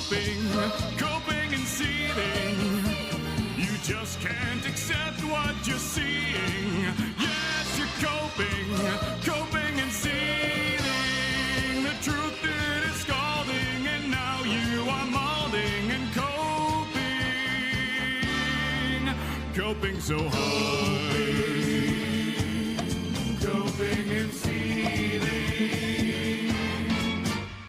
coping and seething. You just can't accept what you're seeing. Yes, you're coping and seething. The truth it is scalding, and now you are molding and coping so hard. Coping and seething.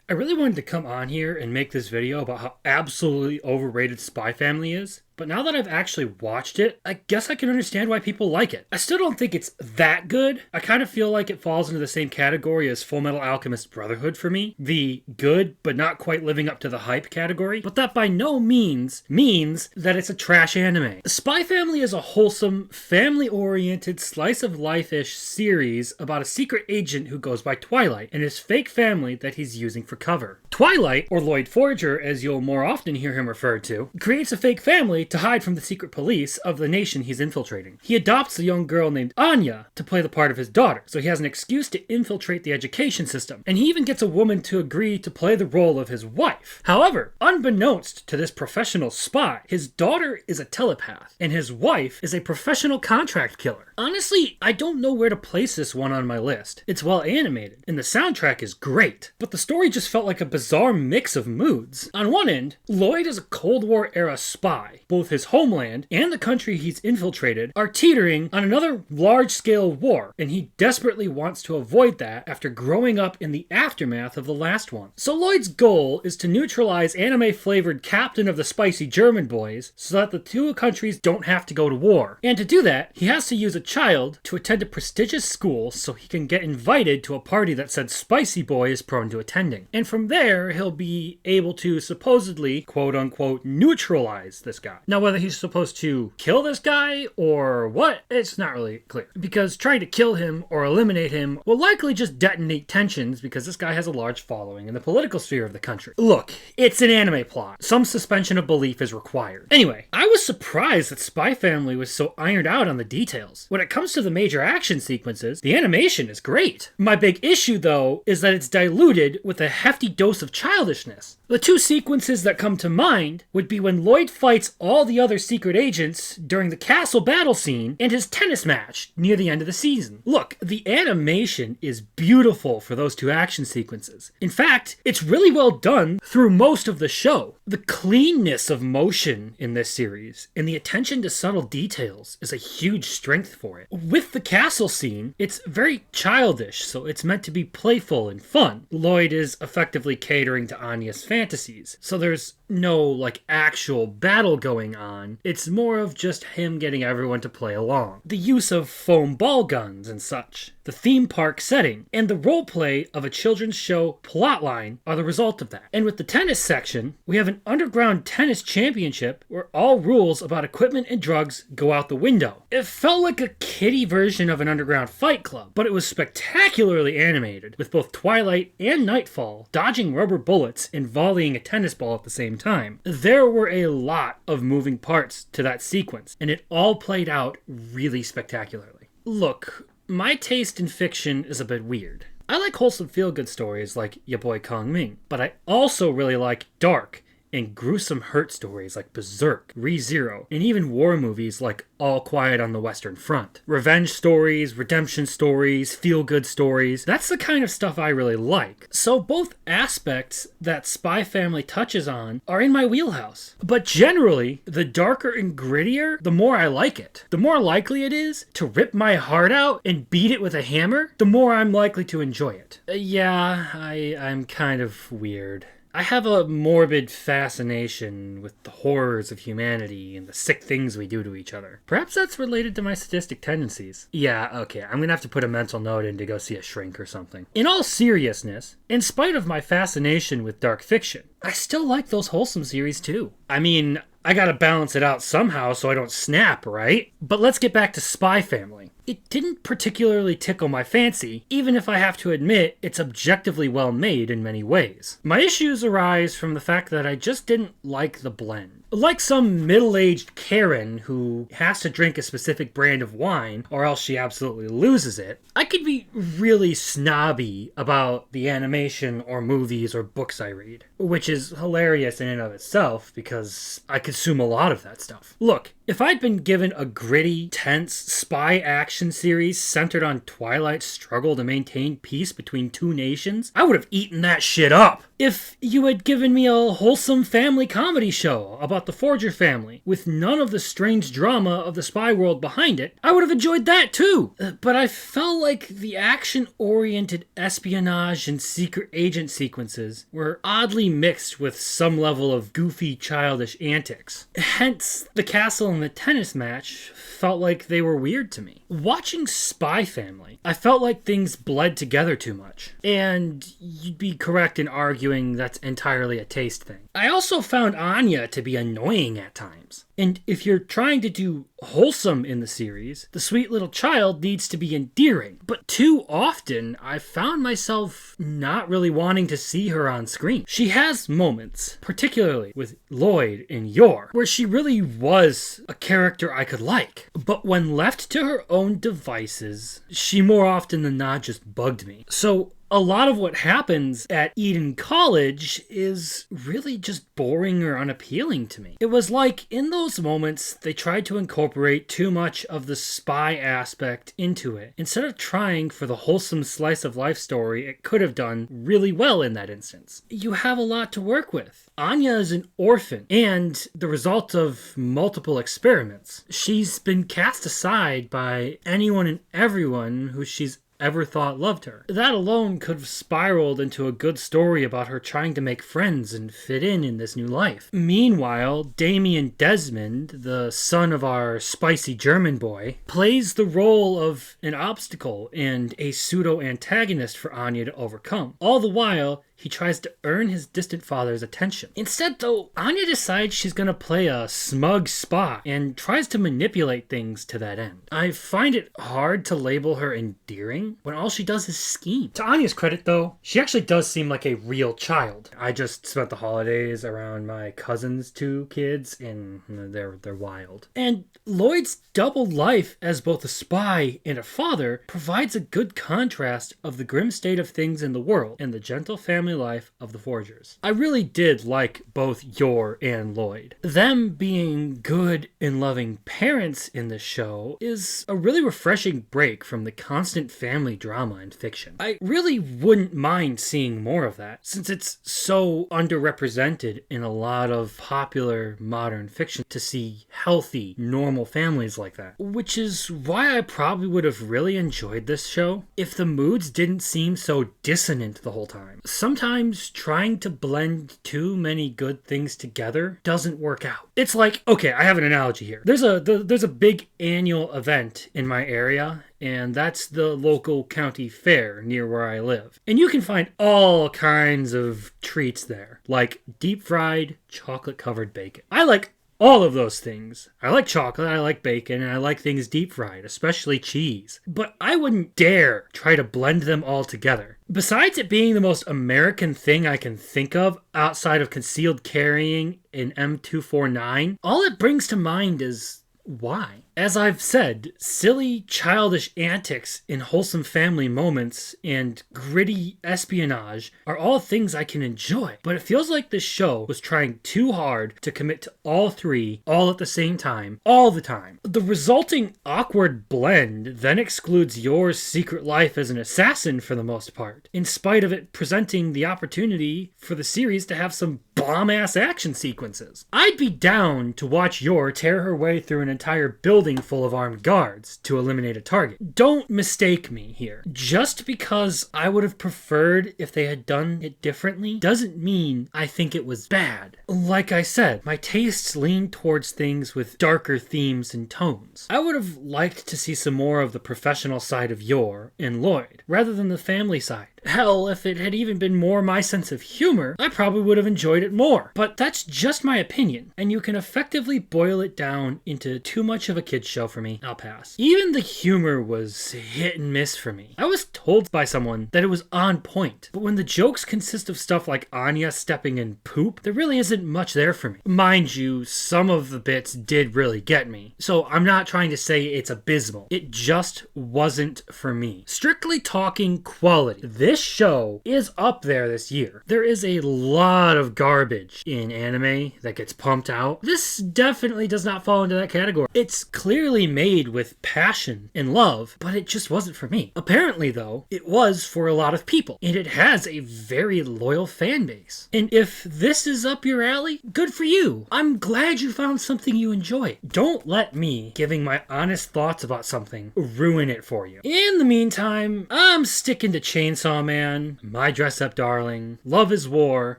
I really wanted to come on here and make this video about how absolutely overrated Spy Family is, but now that I've actually watched it, I guess I can understand why people like it. I still don't think it's that good. I kind of feel like it falls into the same category as Full Metal Alchemist Brotherhood for me, the good but not quite living up to the hype category, but that by no means means that it's a trash anime. Spy Family is a wholesome, family-oriented, slice-of-life-ish series about a secret agent who goes by Twilight and his fake family that he's using for cover. Twilight, or Lloyd Forger as you'll more often hear him referred to, creates a fake family to hide from the secret police of the nation he's infiltrating. He adopts a young girl named Anya to play the part of his daughter, so he has an excuse to infiltrate the education system, and he even gets a woman to agree to play the role of his wife. However, unbeknownst to this professional spy, his daughter is a telepath, and his wife is a professional contract killer. Honestly, I don't know where to place this one on my list. It's well animated, and the soundtrack is great, but the story just felt like a bizarre mix of moods. On one end, Lloyd is a Cold War era spy. Both his homeland and the country he's infiltrated are teetering on another large-scale war, and he desperately wants to avoid that after growing up in the aftermath of the last one. So Lloyd's goal is to neutralize anime-flavored Captain of the Spicy German Boys so that the two countries don't have to go to war. And to do that, he has to use a child to attend a prestigious school so he can get invited to a party that said Spicy Boy is prone to attending. And from there, he'll be able to supposedly, quote-unquote, neutralize this guy. Now, whether he's supposed to kill this guy or what, it's not really clear. Because trying to kill him or eliminate him will likely just detonate tensions because this guy has a large following in the political sphere of the country. Look, it's an anime plot. Some suspension of belief is required. Anyway, I was surprised that Spy Family was so ironed out on the details. When it comes to the major action sequences, the animation is great. My big issue, though, is that it's diluted with a hefty dose of childishness. The two sequences that come to mind would be when Lloyd fights all the other secret agents during the castle battle scene and his tennis match near the end of the season. Look, the animation is beautiful for those two action sequences. In fact, it's really well done through most of the show. The cleanness of motion in this series and the attention to subtle details is a huge strength for it. With the castle scene, it's very childish, so it's meant to be playful and fun. Lloyd is effectively catering to Anya's fantasies, so there's no actual battle going on. It's more of just him getting everyone to play along. The use of foam ball guns and such, the theme park setting, and the roleplay of a children's show plotline are the result of that. And with the tennis section, we have an underground tennis championship where all rules about equipment and drugs go out the window. It felt like a kiddie version of an underground fight club, but it was spectacularly animated, with both Twilight and Nightfall dodging rubber bullets and volleying a tennis ball at the same time. There were a lot of moving parts to that sequence, and it all played out really spectacularly. Look, my taste in fiction is a bit weird. I like wholesome feel-good stories like Ya Boy Kong Ming, but I also really like dark and gruesome hurt stories like Berserk, Re:Zero, and even war movies like All Quiet on the Western Front. Revenge stories, redemption stories, feel-good stories, that's the kind of stuff I really like. So both aspects that Spy Family touches on are in my wheelhouse. But generally, the darker and grittier, the more I like it. The more likely it is to rip my heart out and beat it with a hammer, the more I'm likely to enjoy it. I'm kind of weird. I have a morbid fascination with the horrors of humanity and the sick things we do to each other. Perhaps that's related to my sadistic tendencies. Yeah, okay, I'm gonna have to put a mental note in to go see a shrink or something. In all seriousness, in spite of my fascination with dark fiction, I still like those wholesome series too. I mean, I gotta balance it out somehow so I don't snap, right? But let's get back to Spy Family. it didn't particularly tickle my fancy, even if I have to admit it's objectively well made in many ways. My issues arise from the fact that I just didn't like the blend. Like some middle-aged Karen who has to drink a specific brand of wine or else she absolutely loses it, I could be really snobby about the animation or movies or books I read, which is hilarious in and of itself because I consume a lot of that stuff. Look, if I'd been given a gritty, tense spy action series centered on Twilight's struggle to maintain peace between two nations, I would have eaten that shit up. If you had given me a wholesome family comedy show about the Forger family with none of the strange drama of the spy world behind it, I would have enjoyed that too. But I felt like the action-oriented espionage and secret agent sequences were oddly mixed with some level of goofy, childish antics. Hence, the castle and the tennis match felt like they were weird to me. Watching Spy Family, I felt like things bled together too much. And you'd be correct in arguing that's entirely a taste thing. I also found Anya to be annoying at times. And if you're trying to do wholesome in the series, the sweet little child needs to be endearing. But too often, I found myself not really wanting to see her on screen. She has moments, particularly with Lloyd and Yor, where she really was a character I could like. But when left to her own devices, she more often than not just bugged me. So a lot of what happens at Eden College is really just boring or unappealing to me. It was like, in those moments, they tried to incorporate too much of the spy aspect into it, instead of trying for the wholesome slice of life story it could have done really well in that instance. You have a lot to work with. Anya is an orphan, and the result of multiple experiments. She's been cast aside by anyone and everyone who she's ever thought loved her. That alone could have spiraled into a good story about her trying to make friends and fit in this new life. Meanwhile, Damien Desmond, the son of our spicy German boy, plays the role of an obstacle and a pseudo-antagonist for Anya to overcome. All the while, he tries to earn his distant father's attention. Instead, though, Anya decides she's gonna play a smug spy and tries to manipulate things to that end. I find it hard to label her endearing when all she does is scheme. To Anya's credit, though, she actually does seem like a real child. I just spent the holidays around my cousin's two kids, and they're wild. And Lloyd's double life as both a spy and a father provides a good contrast of the grim state of things in the world and the gentle family life of the Forgers. I really did like both Yor and Lloyd. Them being good and loving parents in this show is a really refreshing break from the constant family drama in fiction. I really wouldn't mind seeing more of that, since it's so underrepresented in a lot of popular modern fiction to see healthy, normal families like that. Which is why I probably would have really enjoyed this show if the moods didn't seem so dissonant the whole time. Sometimes trying to blend too many good things together doesn't work out. It's like, okay, I have an analogy here. There's a big annual event in my area, and that's the local county fair near where I live. And you can find all kinds of treats there, like deep fried, chocolate covered bacon. I like all of those things. I like chocolate, I like bacon, and I like things deep fried, especially cheese. But I wouldn't dare try to blend them all together. Besides it being the most American thing I can think of outside of concealed carrying in M249, all it brings to mind is why? As I've said, silly, childish antics in wholesome family moments and gritty espionage are all things I can enjoy, but it feels like this show was trying too hard to commit to all three, all at the same time, all the time. The resulting awkward blend then excludes Yor's secret life as an assassin for the most part, in spite of it presenting the opportunity for the series to have some bomb-ass action sequences. I'd be down to watch Yor tear her way through an entire building full of armed guards to eliminate a target. Don't mistake me here. Just because I would have preferred if they had done it differently doesn't mean I think it was bad. Like I said, my tastes lean towards things with darker themes and tones. I would have liked to see some more of the professional side of Yor and Lloyd, rather than the family side. Hell, if it had even been more my sense of humor, I probably would have enjoyed it more. But that's just my opinion, and you can effectively boil it down into too much of a kid's show for me. I'll pass. Even the humor was hit and miss for me. I was told by someone that it was on point, but when the jokes consist of stuff like Anya stepping in poop, there really isn't much there for me. Mind you, some of the bits did really get me, so I'm not trying to say it's abysmal. It just wasn't for me. Strictly talking quality, this show is up there this year. There is a lot of garbage in anime that gets pumped out. This definitely does not fall into that category. It's clearly made with passion and love, but it just wasn't for me. Apparently, though, it was for a lot of people, and it has a very loyal fan base. And if this is up your alley, good for you. I'm glad you found something you enjoy. Don't let me giving my honest thoughts about something ruin it for you. In the meantime, I'm sticking to Chainsaw Man, My Dress Up Darling, Love is War,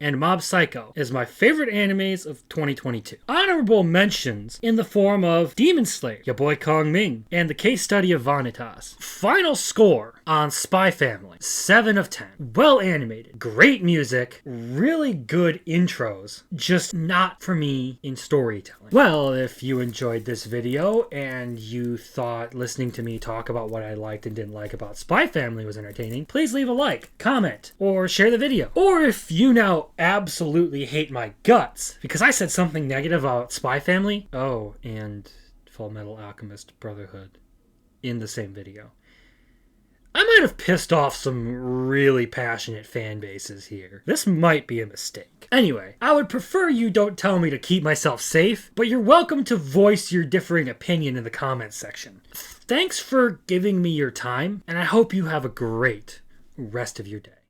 and Mob Psycho as my favorite animes of 2022. Honorable mentions in the form of Demon Slayer, Your Boy Kong Ming, and The Case Study of Vanitas. Final score on Spy Family, 7 of 10. Well animated, great music, really good intros, just not for me in storytelling. Well, if you enjoyed this video and you thought listening to me talk about what I liked and didn't like about Spy Family was entertaining, please leave a like, comment, or share the video. Or if you now absolutely hate my guts because I said something negative about Spy Family, oh, and Full Metal Alchemist Brotherhood in the same video, I might have pissed off some really passionate fan bases here. This might be a mistake. Anyway, I would prefer you don't tell me to keep myself safe, but you're welcome to voice your differing opinion in the comments section. Thanks for giving me your time, and I hope you have a great rest of your day.